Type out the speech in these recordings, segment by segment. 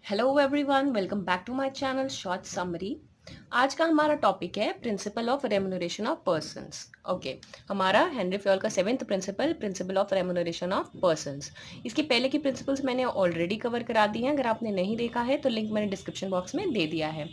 Hello everyone, welcome back to my channel short summary. आज का हमारा टॉपिक है principle of remuneration of persons. Okay, हमारा Henri Fayol का 7th principle, principle of remuneration of persons. इसके पहले की प्रिंसिपल्स मैंने ऑलरेडी कवर करा दी हैं। अगर आपने नहीं देखा है तो लिंक मैंने डिस्क्रिप्शन बॉक्स में दे दिया है।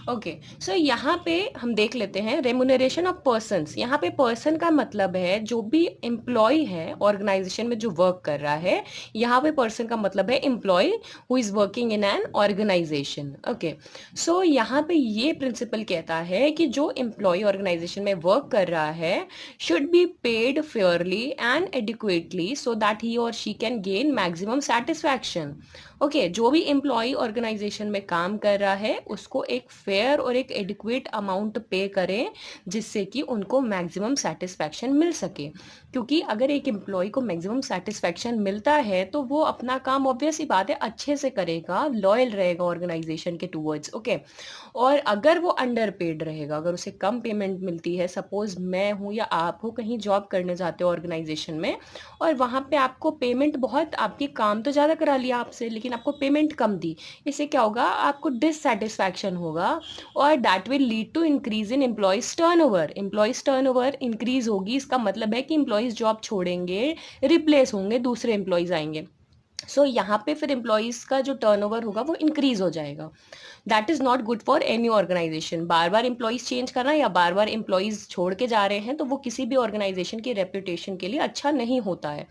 ओके, सो यहाँ पे हम देख लेते हैं रेम्यूनरेशन ऑफ पर्सन्स। यहाँ पे पर्सन का मतलब है जो भी एम्प्लॉय है ऑर्गेनाइजेशन में जो वर्क कर रहा है। यहाँ पे पर्सन का मतलब है employee who is working in an organisation. Okay, so यहाँ पे ये प्रिंसिपल कहता है कि जो एम्प्लॉय ऑर्गेनाइजेशन में वर्क कर रहा है should be paid fairly and adequately so that he or she can gain maximum satisfaction। Okay, जो भी एम्प्लॉय ऑर्गेनाइजेशन में काम कर रहा है उसको एक फेयर और एक एडिक्वेट अमाउंट पे करें जिससे कि उनको मैक्सिमम सेटिस्फैक्शन मिल सके। क्योंकि अगर एक एम्प्लॉय को मैक्सिमम सेटिस्फैक्शन मिलता है तो वो अपना काम ऑब्वियस ही बात है अच्छे से करेगा, लॉयल रहेगा ऑर्गेनाइजेशन के टूवर्ड्स। ओके, और अगर वो अंडर पेड रहेगा, अगर उसे कम पेमेंट मिलती है, सपोज मैं हूँ या आप हो कहीं जॉब करने जाते हो ऑर्गेनाइजेशन में और वहाँ पे आपको पेमेंट बहुत, आपकी काम तो ज़्यादा करा लिया आपसे लेकिन आपको पेमेंट कम दी, इससे क्या होगा, आपको डिससेटिस्फैक्शन होगा और that will lead to increase in employees turnover. Employees turnover increase होगी, इसका मतलब है कि एम्प्लॉयज जॉब छोड़ेंगे, रिप्लेस होंगे, दूसरे एम्प्लॉयज आएंगे। सो यहाँ पे फिर एम्प्लॉयज का जो टर्नओवर होगा वो इंक्रीज हो जाएगा। That is not good for any organisation. बार बार एम्प्लॉयज चेंज करना या बार बार एम्प्लॉयज छोड़ के जा रहे हैं तो वो किसी भी ऑर्गेनाइजेशन की रेपुटेशन के लिए अच्छा नहीं होता है।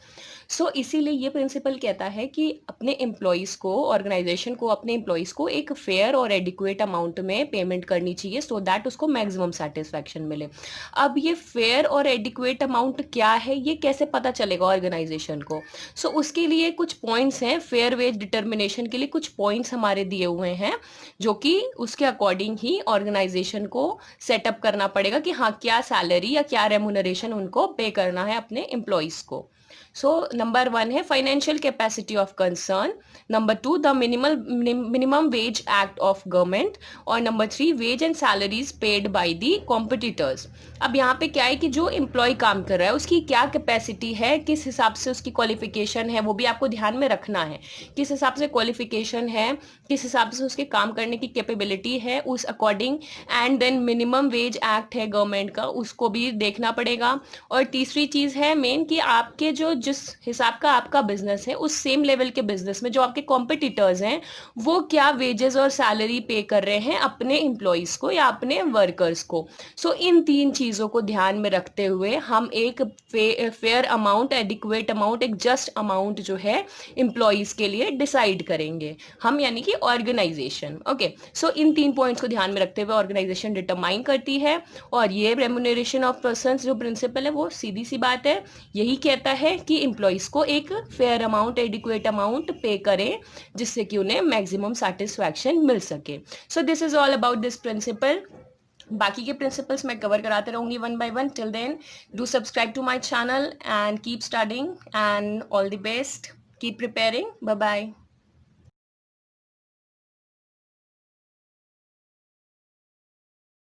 सो इसीलिए ये प्रिंसिपल कहता है कि अपने एम्प्लॉयज को, ऑर्गेनाइजेशन को अपने एम्प्लॉयज को एक फेयर और एडिक्वेट अमाउंट में पेमेंट करनी चाहिए सो दैट उसको मैक्सिमम सेटिस्फैक्शन मिले। अब ये फेयर और एडिक्वेट अमाउंट क्या है, ये कैसे पता चलेगा ऑर्गेनाइजेशन को? सो उसके लिए कुछ पॉइंट्स हैं, फेयर वेज डिटर्मिनेशन के लिए कुछ पॉइंट्स हमारे दिए हुए हैं जो कि उसके अकॉर्डिंग ही ऑर्गेनाइजेशन को सेटअप करना पड़ेगा कि हाँ क्या सैलरी या क्या रेमुनरेशन उनको पे करना है अपने एम्प्लॉयज को। सो नंबर 1 है financial capacity of concern, number 2 the minimum wage act of government, और number 3 wage and salaries paid by the competitors. अब यहाँ पे क्या है कि जो एम्प्लॉय काम कर रहा है उसकी क्या कैपेसिटी है, किस हिसाब से उसकी क्वालिफिकेशन है, वो भी आपको ध्यान में रखना है। किस हिसाब से क्वालिफिकेशन है, किस हिसाब से उसके काम करने की कैपेबिलिटी है, उस according. And then minimum wage act है गवर्नमेंट का, उसको भी देखना पड़ेगा। और तीसरी चीज है मेन कि आपके जो जिस हिसाब का आपका बिजनेस है उस सेम लेवल के बिजनेस में जो आपके कॉम्पिटिटर्स हैं वो क्या वेजेस और सैलरी पे कर रहे हैं अपने एम्प्लॉयज को या अपने वर्कर्स को। सो इन तीन चीजों को ध्यान में रखते हुए हम एक फेयर अमाउंट, एडिक्वेट अमाउंट, एक जस्ट अमाउंट जो है एम्प्लॉयज के लिए डिसाइड करेंगे हम, यानी कि ऑर्गेनाइजेशन। ओके, सो इन 3 पॉइंट्स को ध्यान में रखते हुए ऑर्गेनाइजेशन डिटरमाइन करती है। और ये रेम्यूनरेशन ऑफ पर्सन्स जो प्रिंसिपल है वो सीधी सी बात है, यही कहता है कि एम्प्लॉयज को एक फेयर अमाउंट, एडिक्वेट अमाउंट पे करें जिससे कि उन्हें मैक्सिमम सेटिस्फैक्शन मिल सके। So this is all about this principle. बाकी के प्रिंसिपल्स मैं कवर कराते रहूंगी one by one. Till then do subscribe to my channel and keep studying and all the best, keep preparing. Bye bye.